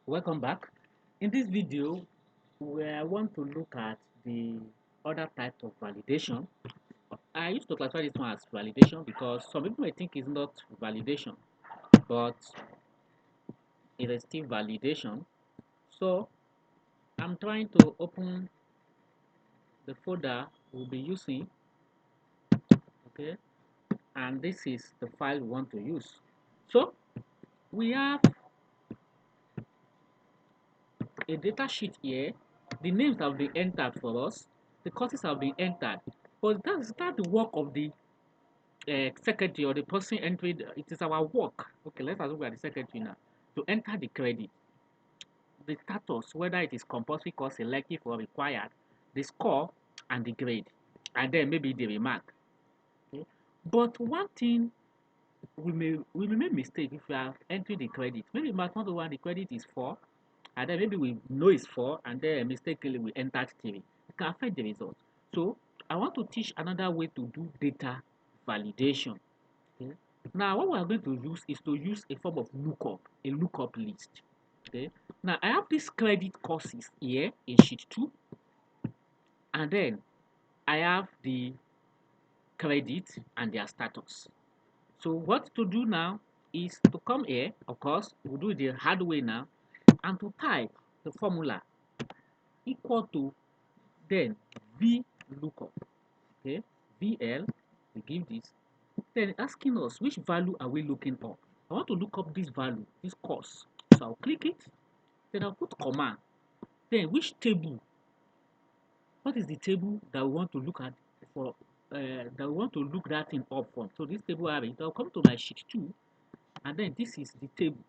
Welcome back. In this video, I want to look at the other type of validation. I used to classify this one as validation because some people may think it's not validation, but it is still validation. So I'm trying to open the folder we'll be using, okay, and this is the file we want to use. So we have a data sheet here. The names have been entered for us, the courses have been entered, but that's the work of the secretary or the person entering. It is our work. Okay, let's assume we are the secretary now to enter the credit, the status, whether it is compulsory course, selective or required, the score and the grade, and then maybe the remark. Okay? But one thing we may make mistake if we are entering the credit. Maybe mark 101 the credit is 4, and then maybe we know it's 4, and then mistakenly we entered 3. It can affect the result. So I want to teach another way to do data validation. Okay. Now, what we are going to use is to use a form of lookup, a lookup list. Okay. Now, I have these credit courses here in sheet 2, and then I have the credit and their status. So, what to do now is to come here, of course, we'll do the hard way now, and to type the formula equal to then V lookup. Okay, VL, we give this. Then asking us which value are we looking up. I want to look up this value, this course. So I'll click it, then I'll put comma. Then which table? What is the table that we want to look at for that we want to look that thing up from? So this table I have it. I'll come to my sheet 2, and then this is the table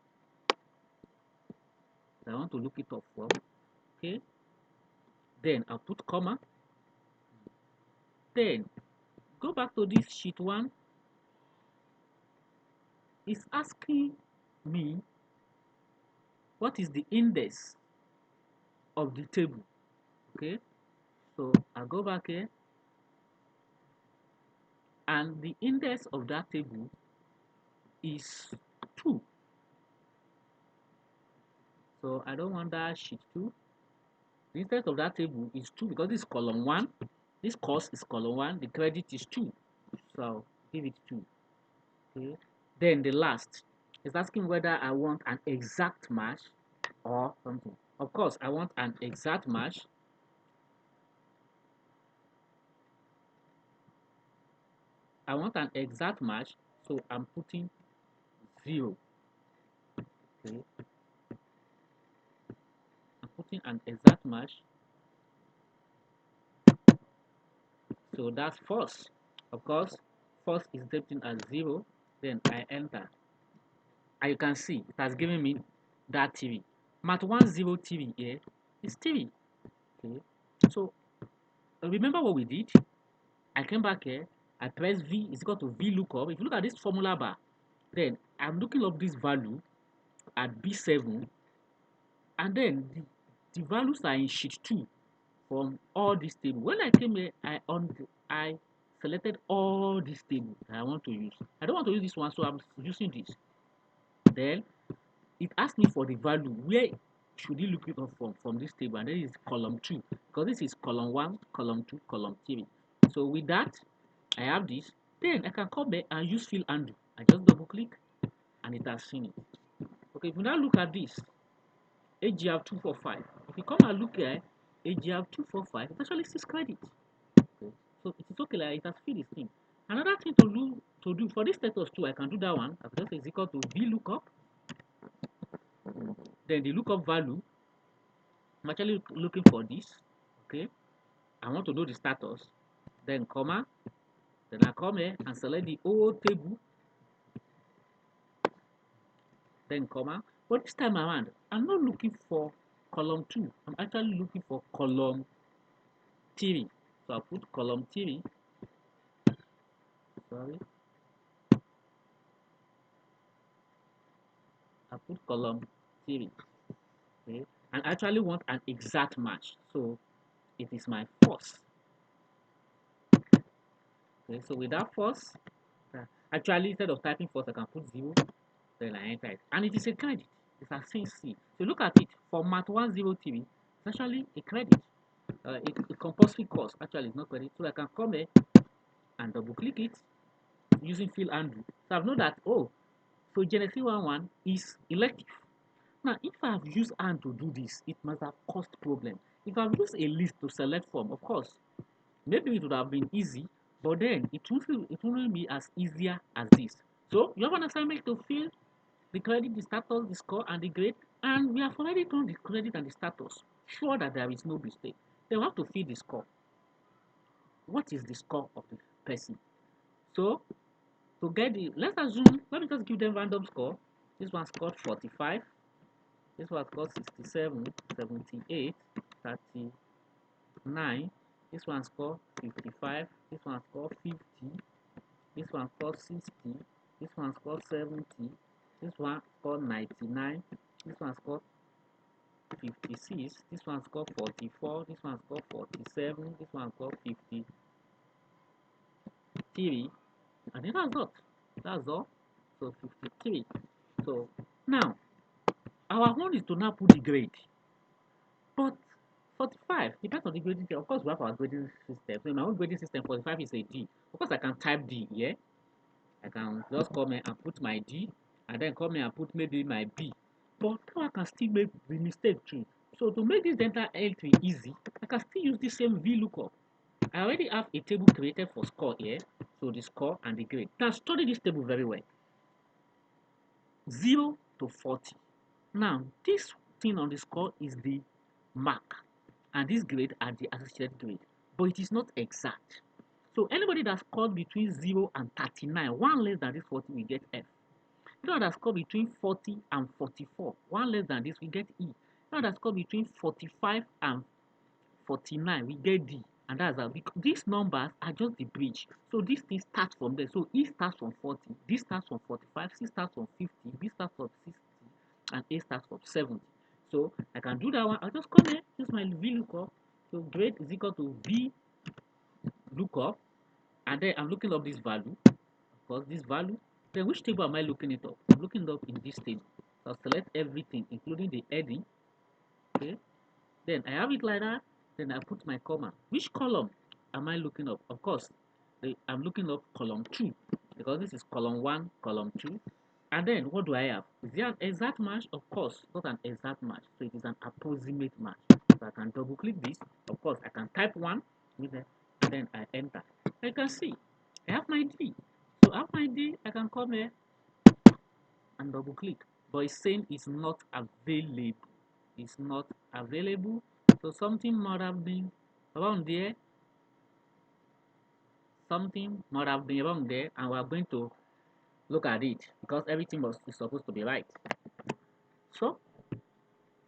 that I want to look it up from. Okay. Then I'll put comma. Then go back to this sheet 1. It's asking me what is the index of the table. Okay. So I'll go back here, and the index of that table is 2. So I don't want that sheet 2. The index of that table is 2 because this is column 1. This course is column 1. The credit is 2. So I'll give it 2. Okay. Then the last is asking whether I want an exact match or something. Of course, I want an exact match. I want an exact match, so I'm putting 0. Okay. I'm putting an exact match. So that's false. Of course, false is taken as 0. Then I enter. And you can see it has given me that TV. Mat 10 TV here is TV. Okay. So remember what we did? I came back here. I press V is equal to V lookup. If you look at this formula bar, then I'm looking up this value at B7, and then the values are in sheet 2 from all these tables. When I came here, I selected all these tables that I want to use. I don't want to use this one, so I'm using this. Then it asks me for the value. Where should you look it up from this table? And then it's column 2, because this is column 1, column 2, column 3. So with that, I have this. Then I can come back and use fill undo. I just double click and it has seen it. Okay, if you now look at this, AGR 245. If you come and look here, AGR 245, it actually says credit. Okay. So it is okay, like it has filled this thing. Another thing to do for this status too, I can do that one. I just is equal to V lookup. Then the lookup value, I'm actually looking for this. Okay. I want to know the status. Then comma. Then I come here and select the old table. Then comma. But this time around, I'm not looking for column 2. I'm actually looking for column 3. So I put column 3. Sorry. I put column 3. Okay. And I actually want an exact match. So it is my first. Okay. So with that first, actually instead of typing first, I can put 0. Then I enter it. And it is a credit. It's a C. So look at it. For Mat 103, it's actually a credit. A compulsory course. Actually, it's not credit. So I can come here and double click it using fill handle. So I've known that, oh, so Genesis 11 is elective. Now, if I have used hand to do this, it must have caused problem. If I've used a list to select from, of course, maybe it would have been easy, but then it won't be as easier as this. So you have an assignment to fill the credit, the status, the score, and the grade, and we have already done the credit and the status. Sure that there is no mistake. Then we have to fill the score. What is the score of the person? So to get the, let's assume, let me just give them random score. This one scored 45. This one scored 67, 78, 39. This one scored 55. This one scored 50. This one scored 60. This one scored 70. This one scored 99. This one scored 56. This one scored 44. This one scored 47. This one scored 53. And then that's all. That's all. So 53. So now our own is to now put the grade. But 45 depends on the grading system. Of course, we have our grading system. So in my own grading system, 45 is a D. Of course, I can type D here. I can just come here and put my D, and then come here and put maybe my B. But now I can still make the mistake too. So to make this dental entry easy, I can still use the same VLOOKUP. I already have a table created for score here. So the score and the grade. Now study this table very well. 0 to 40. Now this thing on the score is the mark, and this grade are the associated grade, but it is not exact. So anybody that scored between 0 and 39, one less than this 40, will get F. Anyone that scored between 40 and 44, one less than this, we get E. Anyone that scored between 45 and 49, we get D. And that's how, because these numbers are just the bridge. So this thing starts from there. So E starts from 40, D starts from 45, C starts from 50, B starts from 60, and A starts from 70. So I can do that one. I'll just come here, use my VLOOKUP. So grade is equal to VLOOKUP, and then I'm looking up this value. Of course, this value. Then which table am I looking it up? I'm looking it up in this table. So I'll select everything, including the heading. Okay. Then I have it like that. Then I put my comma. Which column am I looking up? Of course, I'm looking up column 2, because this is column 1, column 2. And then what do I have? Is there an exact match? Of course, not an exact match. So it is an approximate match. So I can double click this. Of course, I can type 1 with it, and then I enter. I can see I have my D. So I have my D. I can come here and double click. But it's saying it's not available. It's not available. So something might have been around there. Something might have been wrong there, and we're going to look at it, because everything is supposed to be right. So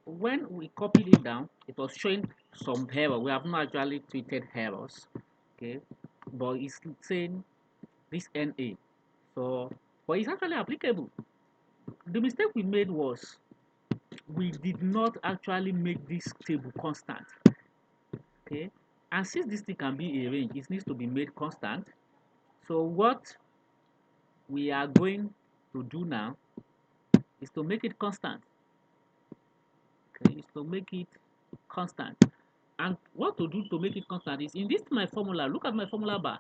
when we copied it down, it was showing some error. We have not actually treated errors, okay, but it's saying this NA. So, but it's actually applicable. The mistake we made was we did not actually make this table constant, okay, and since this thing can be a range, it needs to be made constant. So what we are going to do now is to make it constant. Okay, is to make it constant. And what to do to make it constant is, in this my formula, look at my formula bar.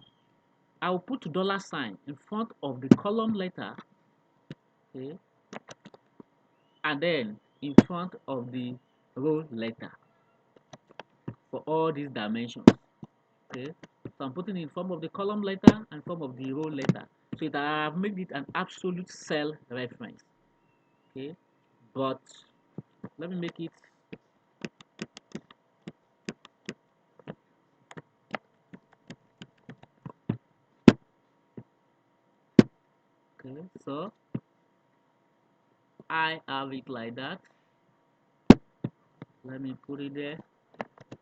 I will put $sign in front of the column letter, okay, and then in front of the row letter for all these dimensions. Okay, so I'm putting in form of the column letter and form of the row letter. So that I have made it an absolute cell reference. Okay, but let me make it. Okay, so I have it like that. Let me put it there.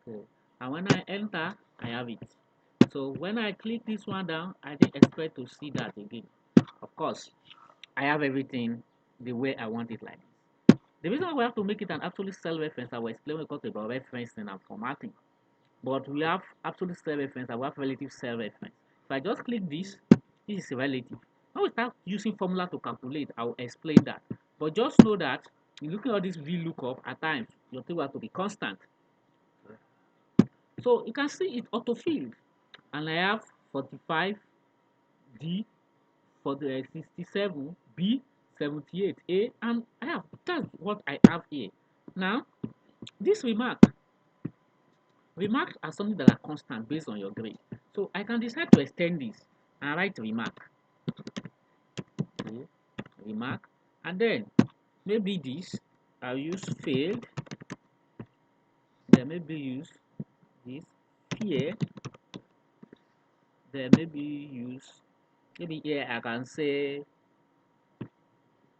Okay, and when I enter, I have it. So when I click this one down, I didn't expect to see that again. Of course, I have everything the way I want it like this. The reason why we have to make it an absolute cell reference, I will explain what we talk about referencing and formatting. But we have absolute cell reference and we have relative cell reference. If I just click this, this is relative. When we start using formula to calculate, I will explain that. But just know that In looking at this VLOOKUP, at times your table has to be constant. So you can see it autofilled, and I have 45D for the 67B, 78A, and I have that's what I have here. Now, this remarks are something that are constant based on your grade. So I can decide to extend this and write remark. Okay, remark, and then maybe this I'll use failed, then maybe use this fear, then maybe use maybe here I can say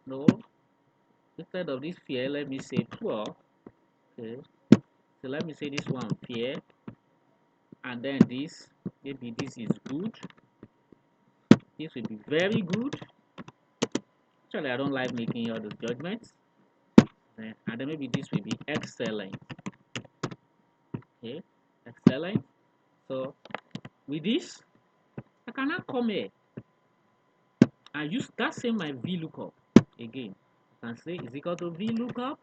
no, instead of this fear let me say poor. Okay, so let me say this one fear, and then this maybe this is good, this will be very good. Actually I don't like making all those judgments. And then maybe this will be excellent. Okay, excellent. So with this I can now come here and use that same my VLOOKUP again. I can say is equal to VLOOKUP.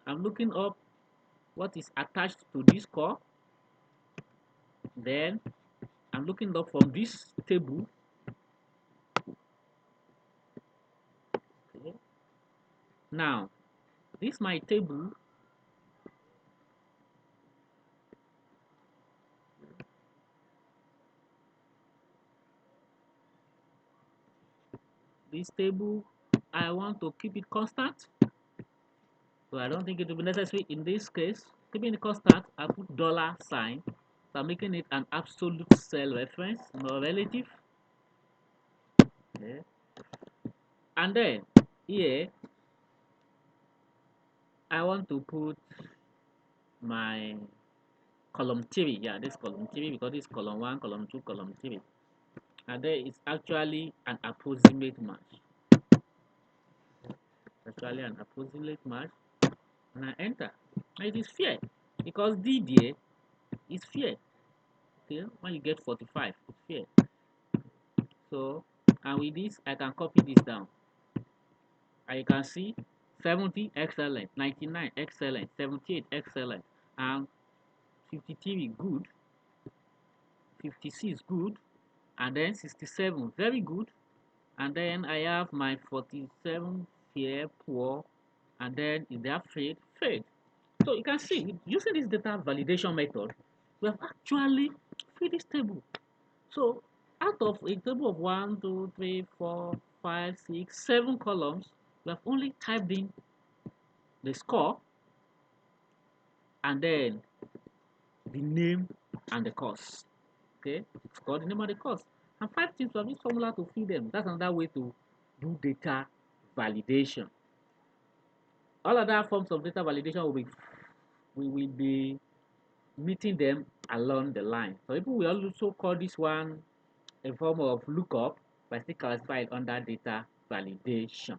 I'm looking up what is attached to this core. Then I'm looking up from this table. Okay. Now, this my table. This table, I want to keep it constant. So I don't think it will be necessary in this case. Keeping it constant, I put dollar sign. So I'm making it an absolute cell reference, not relative. Okay. And then here I want to put my column 3. Yeah, this column 3 because this column 1, column 2, column 3. And there is actually an approximate match. Actually an approximate match. And I enter. And it is fair because D there is fair. Okay, when you get 45, it's fair. So, and with this, I can copy this down. And you can see 70 excellent, 99 excellent, 78 excellent, and 53 good, 56 good, and then 67 very good, and then I have my 47 fair, poor, and then is there faith, faith. So you can see using this data validation method, we have actually filled this table. So out of a table of 1, 2, 3, 4, 5, 6, 7 columns, we have only typed in the score and then the name and the course. Okay, score, the name and the course. And 5 things we have this formula to fill them. That's another way to do data validation. All other forms of data validation we will be meeting them along the line. So people will also call this one a form of lookup, but still classified under data validation.